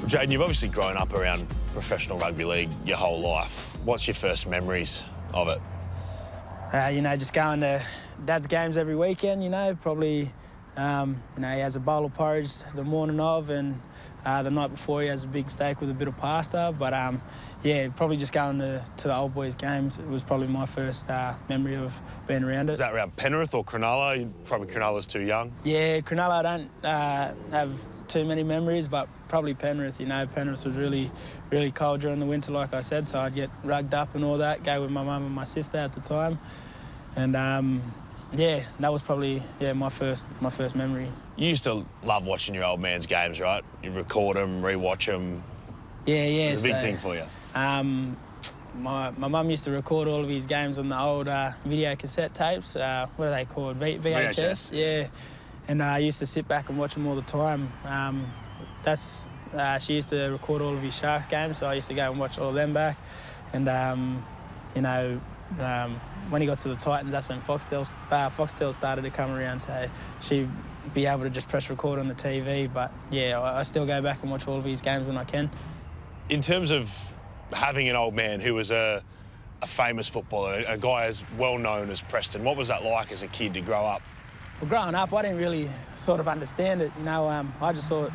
Jayden, you've obviously grown up around professional rugby league your whole life. What's your first memories of it? Just going to Dad's games every weekend, probably, he has a bowl of porridge the morning of, and the night before he has a big steak with a bit of pasta. But, probably just going to the old boys' games. It was probably my first memory of being around it. Is that around Penrith or Cronulla? Probably Cronulla's too young. Yeah, Cronulla, I don't have too many memories, but probably Penrith. Penrith was really, really cold during the winter, like I said, so I'd get rugged up and all that, go with my mum and my sister at the time. And, that was probably, my first memory. You used to love watching your old man's games, right? You record them, rewatch them. Yeah. It's a big thing for you. My mum used to record all of his games on the old video cassette tapes. What are they called? VHS? Yeah. And I used to sit back and watch them all the time. She used to record all of his Sharks games, so I used to go and watch all of them back. And, when he got to the Titans, that's when Foxtel started to come around, so she'd be able to just press record on the TV. But, I still go back and watch all of his games when I can. In terms of having an old man who was a famous footballer, a guy as well known as Preston, what was that like as a kid to grow up? Well, growing up, I didn't really sort of understand it. I just thought,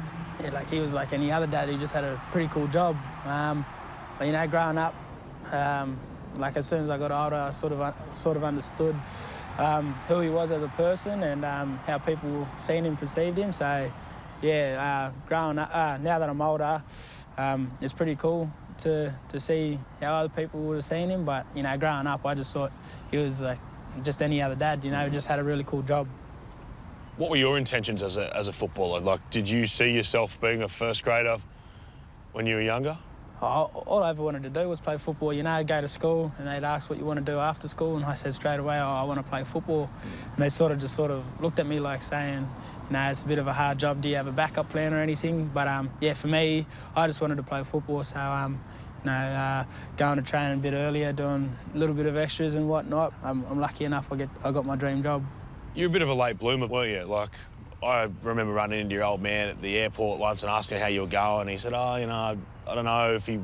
he was like any other dad. He just had a pretty cool job. But growing up, as soon as I got older, I sort of understood who he was as a person and how people seen him, perceived him. So, growing up, now that I'm older, it's pretty cool to see how other people would have seen him. But, growing up, I just thought he was like just any other dad, just had a really cool job. What were your intentions as a footballer? Like, did you see yourself being a first grader when you were younger? All I ever wanted to do was play football. Go to school and they'd ask what you want to do after school, and I said straight away, I want to play football. And they sort of looked at me like saying, it's a bit of a hard job. Do you have a backup plan or anything? But for me, I just wanted to play football. So going to training a bit earlier, doing a little bit of extras and whatnot. I'm lucky enough I got my dream job. You're a bit of a late bloomer, weren't you? Like, I remember running into your old man at the airport once and asking how you were going. He said, I don't know if he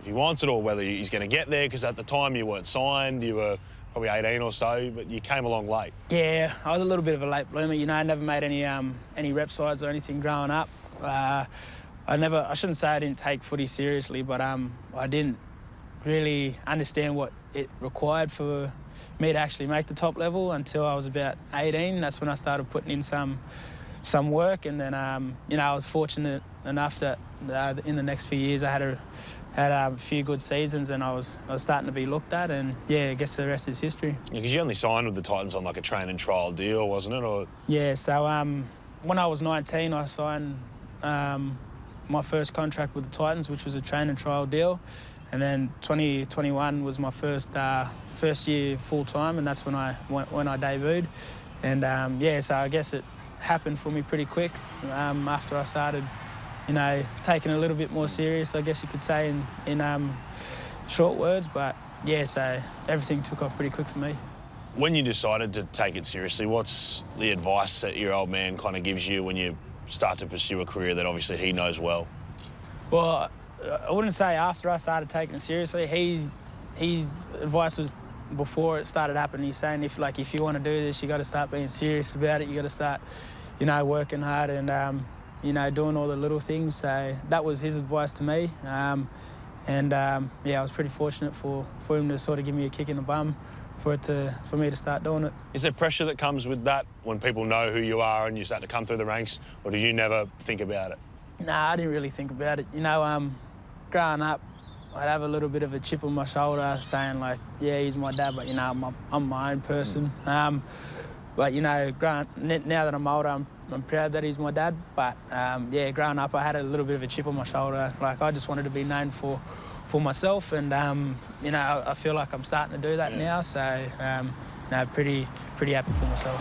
wants it or whether he's going to get there, because at the time you weren't signed, you were probably 18 or so, but you came along late. Yeah, I was a little bit of a late bloomer. I never made any rep sides or anything growing up. I shouldn't say I didn't take footy seriously, but I didn't really understand what it required for me to actually make the top level until I was about 18. That's when I started putting in some work, and then I was fortunate enough that in the next few years I had a few good seasons, and I was starting to be looked at, and I guess the rest is history. Yeah, because you only signed with the Titans on like a train and trial deal, wasn't it? Or yeah, so when I was 19, I signed my first contract with the Titans, which was a train and trial deal. And then 2021 was my first year full time, and that's when I debuted. And so I guess it happened for me pretty quick after I started, taking it a little bit more serious, I guess you could say in short words. But so everything took off pretty quick for me. When you decided to take it seriously, what's the advice that your old man kind of gives you when you start to pursue a career that obviously he knows well? Well, I wouldn't say after I started taking it seriously. His advice was before it started happening. He's saying if you want to do this, you got to start being serious about it. You got to start, working hard and doing all the little things. So that was his advice to me. I was pretty fortunate for him to sort of give me a kick in the bum for me to start doing it. Is there pressure that comes with that when people know who you are and you start to come through the ranks, or do you never think about it? Nah, I didn't really think about it. Growing up, I'd have a little bit of a chip on my shoulder saying, he's my dad, but, I'm my own person. But, now that I'm older, I'm proud that he's my dad. But, growing up, I had a little bit of a chip on my shoulder. I just wanted to be known for myself, and, I feel like I'm starting to do that now. So, pretty happy for myself.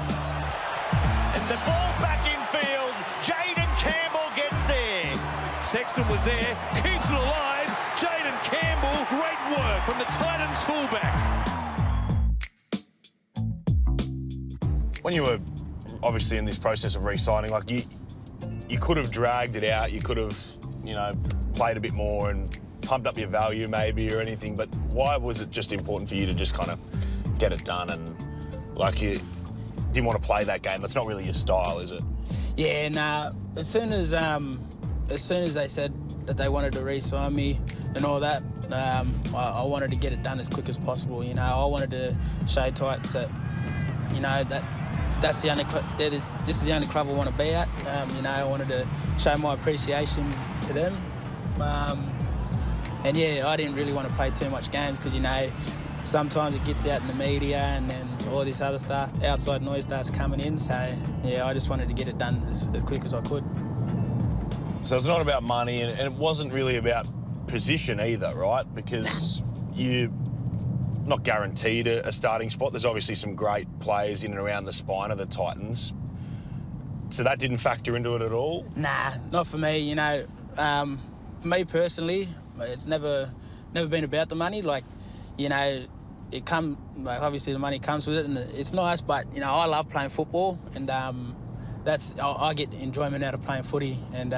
And the ball back in field. Jayden Campbell gets there. Sexton was there, keeps it alive. Jayden Campbell, great work from the Titans fullback. When you were obviously in this process of re-signing, you could have dragged it out, you could have you know, played a bit more and pumped up your value maybe or anything, but why was it just important for you to just kind of get it done and, like, you didn't want to play that game? That's not really your style, is it? Yeah, nah. As soon as they said that they wanted to re-sign me and all that, I wanted to get it done as quick as possible. You know, I wanted to show Titans that, you know, that's the only this is the only club I want to be at. You know, I wanted to show my appreciation to them. And yeah, I didn't really want to play too much games because, you know, sometimes it gets out in the media and then all this other stuff, outside noise starts coming in. So yeah, I just wanted to get it done as quick as I could. So it's not about money, and it wasn't really about position either, right? Because you're not guaranteed a starting spot. There's obviously some great players in and around the spine of the Titans. So that didn't factor into it at all? Nah, not for me. You know, for me personally, it's never been about the money. Like, you know, obviously the money comes with it and it's nice, but, you know, I love playing football and I get enjoyment out of playing footy, and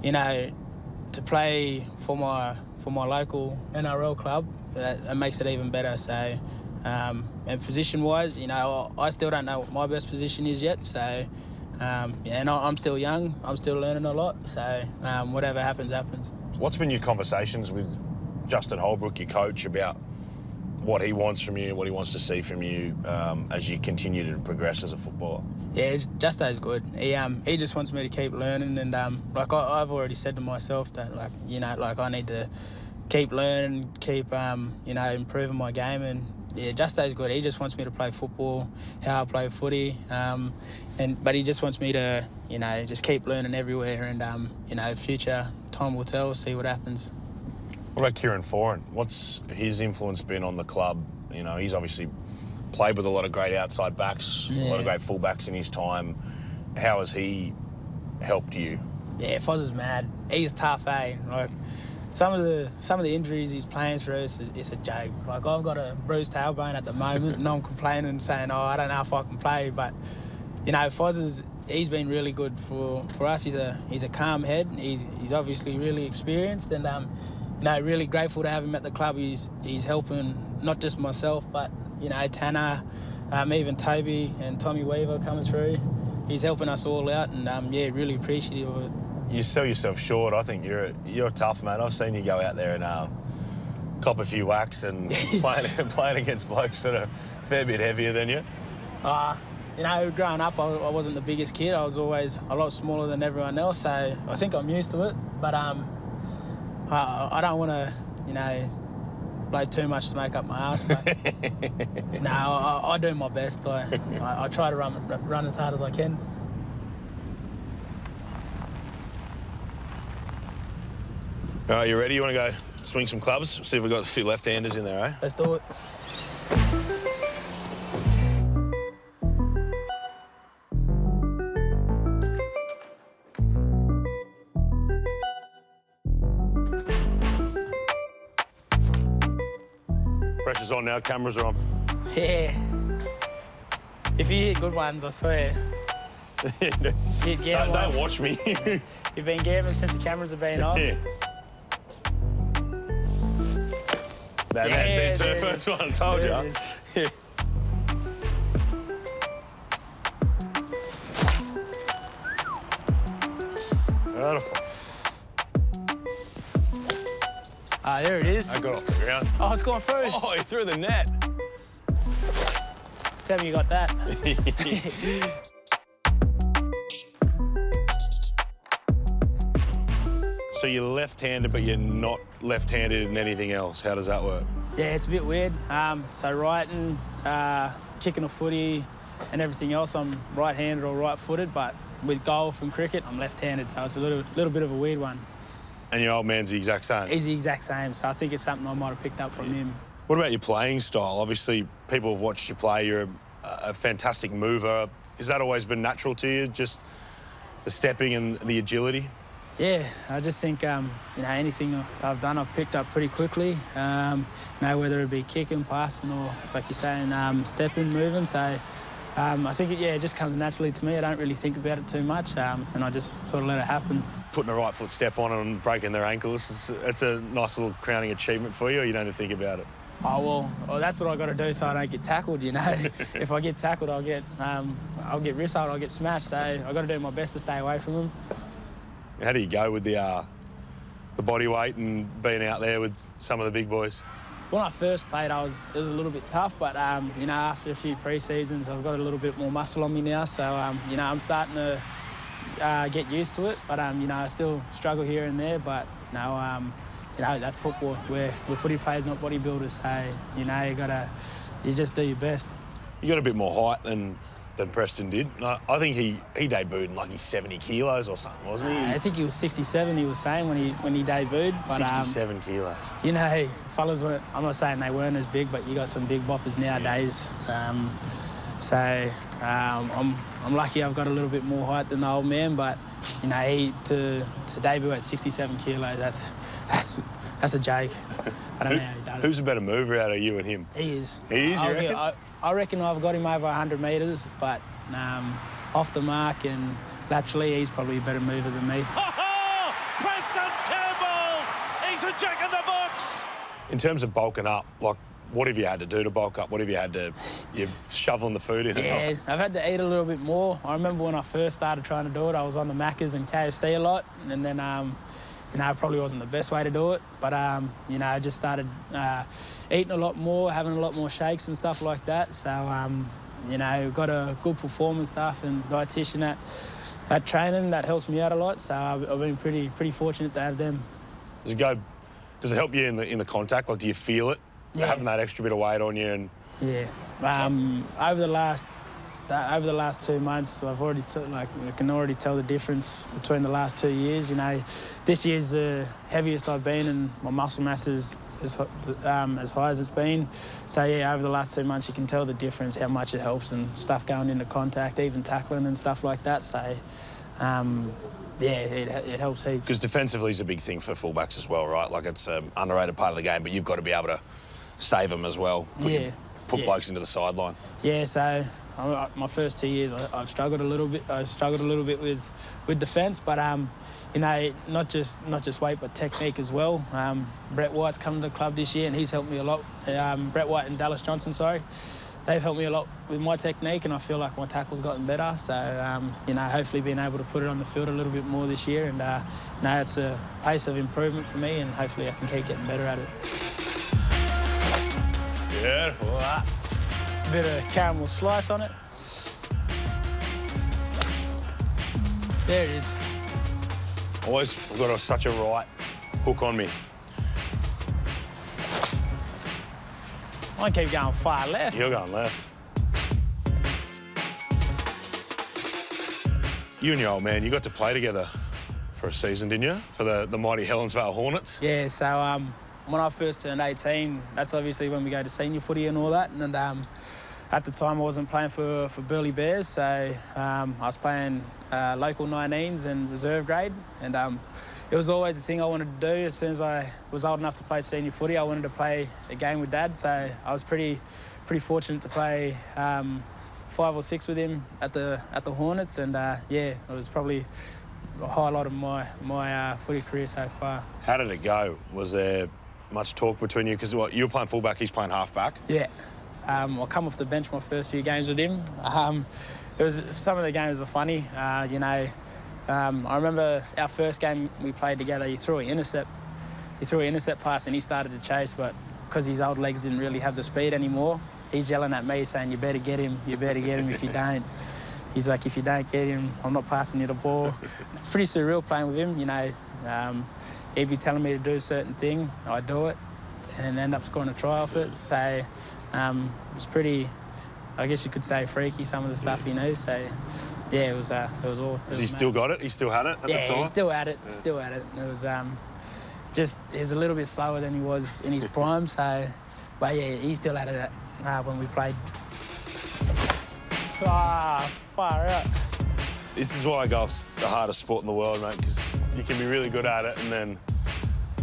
you know, to play for my local NRL club, that makes it even better. So, and position-wise, you know, I still don't know what my best position is yet. So, yeah, and I'm still young. I'm still learning a lot. So, whatever happens, happens. What's been your conversations with Justin Holbrook, your coach, about what he wants from you, what he wants to see from you as you continue to progress as a footballer? Yeah, Justo's good. He just wants me to keep learning, and like I've already said to myself that, like, you know, like I need to keep learning, keep you know, improving my game. And yeah, Justo's good. He just wants me to play football, how I play footy, but he just wants me to, you know, just keep learning everywhere. And you know, future time will tell. See what happens. What about Kieran Foran? What's his influence been on the club? You know, he's obviously played with a lot of great outside backs, a lot of great fullbacks in his time. How has he helped you? Yeah, Foz is mad. He's tough, eh? Like, some of the injuries he's playing through, it's a joke. Like, I've got a bruised tailbone at the moment, and I'm complaining and saying, oh, I don't know if I can play. But, you know, he's been really good for us. He's a calm head. He's obviously really experienced, and you know, really grateful to have him at the club. He's helping not just myself, but, you know, Tanner, even Toby and Tommy Weaver coming through. He's helping us all out, and yeah, really appreciative of it. You sell yourself short. I think you're tough, man. I've seen you go out there and cop a few whacks and playing against blokes that are a fair bit heavier than you. You know, growing up, I wasn't the biggest kid. I was always a lot smaller than everyone else, so I think I'm used to it. But I don't want to, you know, blow too much smoke up my ass, but no, I do my best. I try to run as hard as I can. All right, you ready? You want to go swing some clubs? See if we've got a few left-handers in there, eh? Let's do it. Pressure's on now, cameras are on. Yeah. If you hit good ones, I swear. Don't watch me. You've been gambling since the cameras have been off. Yeah. That's the first one, I told you. Yeah. Beautiful. Ah, there it is. I got off the ground. Oh, it's gone through. Oh, he threw the net. Tell me you got that. So you're left-handed, but you're not left-handed in anything else. How does that work? Yeah, it's a bit weird. So writing, kicking a footy and everything else, I'm right-handed or right-footed, but with golf and cricket, I'm left-handed, so it's a little bit of a weird one. And your old man's the exact same? He's the exact same, so I think it's something I might have picked up from him. What about your playing style? Obviously, people have watched you play. You're a fantastic mover. Has that always been natural to you, just the stepping and the agility? Yeah, I just think, you know, anything I've done, I've picked up pretty quickly. You know, whether it be kicking, passing, or, like you're saying, stepping, moving. So, I think it just comes naturally to me. I don't really think about it too much, and I just sort of let it happen. Putting the right foot step on and breaking their ankles, it's a nice little crowning achievement for you, or you don't even think about it? Oh, well, that's what I got to do so I don't get tackled, you know. If I get tackled, I'll get wrist held, I'll get smashed, so I got to do my best to stay away from them. How do you go with the body weight and being out there with some of the big boys? When I first played, it was a little bit tough, but you know, after a few pre-seasons, I've got a little bit more muscle on me now, so you know, I'm starting to get used to it. But you know, I still struggle here and there. But you know, that's football. We're footy players, not bodybuilders. So you know, you just do your best. You got a bit more height than Preston did. I think he debuted in like he's 70 kilos or something, wasn't he? I think he was 67. He was saying when he debuted. But, 67 kilos. You know, fellas weren't. I'm not saying they weren't as big, but you got some big boppers nowadays. I'm lucky I've got a little bit more height than the old man. But you know, to debut at 67 kilos, that's a joke. I don't know how he done it. Who's a better mover out of you and him? He is. He is, you reckon? I reckon I've got him over 100 metres, but off the mark and laterally, he's probably a better mover than me. Preston Campbell! He's a jack in the box! In terms of bulking up, like, what have you had to do to bulk up? What have you had to... You're shoveling the food in? Yeah, I've had to eat a little bit more. I remember when I first started trying to do it, I was on the Maccas and KFC a lot, and then... you know, it probably wasn't the best way to do it, but, you know, I just started eating a lot more, having a lot more shakes and stuff like that. So, you know, got a good performance staff and dietitian at training that helps me out a lot. So I've been pretty fortunate to have them. Does it help you in the contact? Like, do you feel it? Yeah. Having that extra bit of weight on you and... Yeah. Over the last 2 months, I've already I can already tell the difference between the last 2 years. You know, this year's the heaviest I've been, and my muscle mass is as high as it's been. So yeah, over the last 2 months, you can tell the difference, how much it helps, and stuff going into contact, even tackling and stuff like that. So yeah, it helps heaps. Because defensively is a big thing for fullbacks as well, right? Like, it's an underrated part of the game, but you've got to be able to save them as well. Put blokes into the sideline. Yeah, so my first 2 years, I've struggled a little bit. I struggled a little bit with defence, but you know, not just weight, but technique as well. Brett White's come to the club this year, and he's helped me a lot. Brett White and Dallas Johnson, sorry, they've helped me a lot with my technique, and I feel like my tackle's gotten better. So you know, hopefully being able to put it on the field a little bit more this year, and now it's a pace of improvement for me, and hopefully I can keep getting better at it. Beautiful. Bit of caramel slice on it. There it is. Always got such a right hook on me. I keep going far left. You're going left. You and your old man, you got to play together for a season, didn't you? For the mighty Helensvale Hornets. Yeah, so when I first turned 18, that's obviously when we go to senior footy and all that. And at the time, I wasn't playing for Burleigh Bears, so I was playing local 19s and reserve grade. And it was always the thing I wanted to do. As soon as I was old enough to play senior footy, I wanted to play a game with Dad. So I was pretty fortunate to play 5 or 6 with him at the Hornets. And yeah, it was probably the highlight of my footy career so far. How did it go? Was there much talk between you? Because you were playing fullback, he's playing halfback. Yeah. I come off the bench my first few games with him. Some of the games were funny. You know, I remember our first game we played together. He threw an intercept pass and he started to chase, but because his old legs didn't really have the speed anymore, he's yelling at me saying, "You better get him. You better get him. If you don't." He's like, "If you don't get him, I'm not passing you the ball." It's pretty surreal playing with him. You know, he'd be telling me to do a certain thing, I'd do it, and end up scoring a try off it. So it's pretty, I guess you could say, freaky, some of the stuff he knew. So yeah, it was all. Has he still got it? He still had it at the time? Yeah, he still had it. Yeah. Still had it. It was he was a little bit slower than he was in his prime. So, but yeah, he still had it when we played. Far out. This is why golf's the hardest sport in the world, mate, because you can be really good at it and then...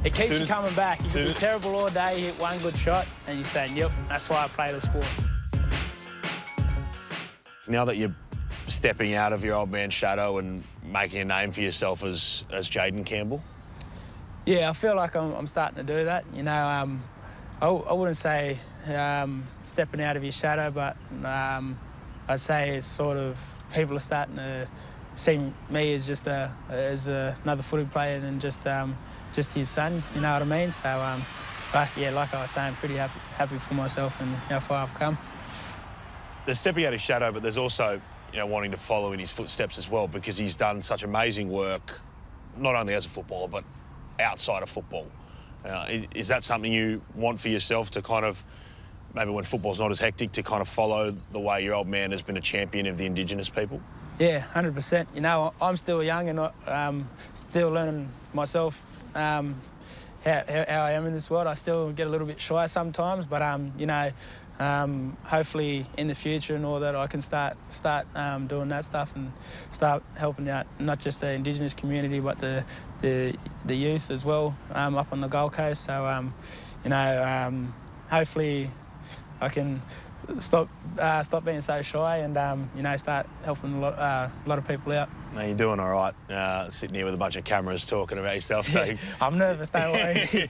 It keeps you coming back. You can be terrible all day, hit one good shot, and you're saying, yep, that's why I play the sport. Now that you're stepping out of your old man's shadow and making a name for yourself as Jayden Campbell? Yeah, I feel like I'm starting to do that. You know, I wouldn't say stepping out of your shadow, but I'd say it's sort of people are starting to see me as just another footy player than just his son. You know what I mean? So, like I was saying, pretty happy for myself and how far I've come. There's stepping out of his shadow, but there's also, you know, wanting to follow in his footsteps as well, because he's done such amazing work, not only as a footballer, but outside of football. Is that something you want for yourself, to kind of, maybe when football's not as hectic, to kind of follow the way your old man has been a champion of the Indigenous people? Yeah, 100%. You know, I'm still young and still learning myself how I am in this world. I still get a little bit shy sometimes, but you know, hopefully in the future and all that, I can start doing that stuff and start helping out not just the Indigenous community, but the youth as well up on the Gold Coast. So you know, hopefully I can stop being so shy and you know, start helping a lot of people out. No, you're doing all right, sitting here with a bunch of cameras talking about yourself. So I'm nervous, don't worry.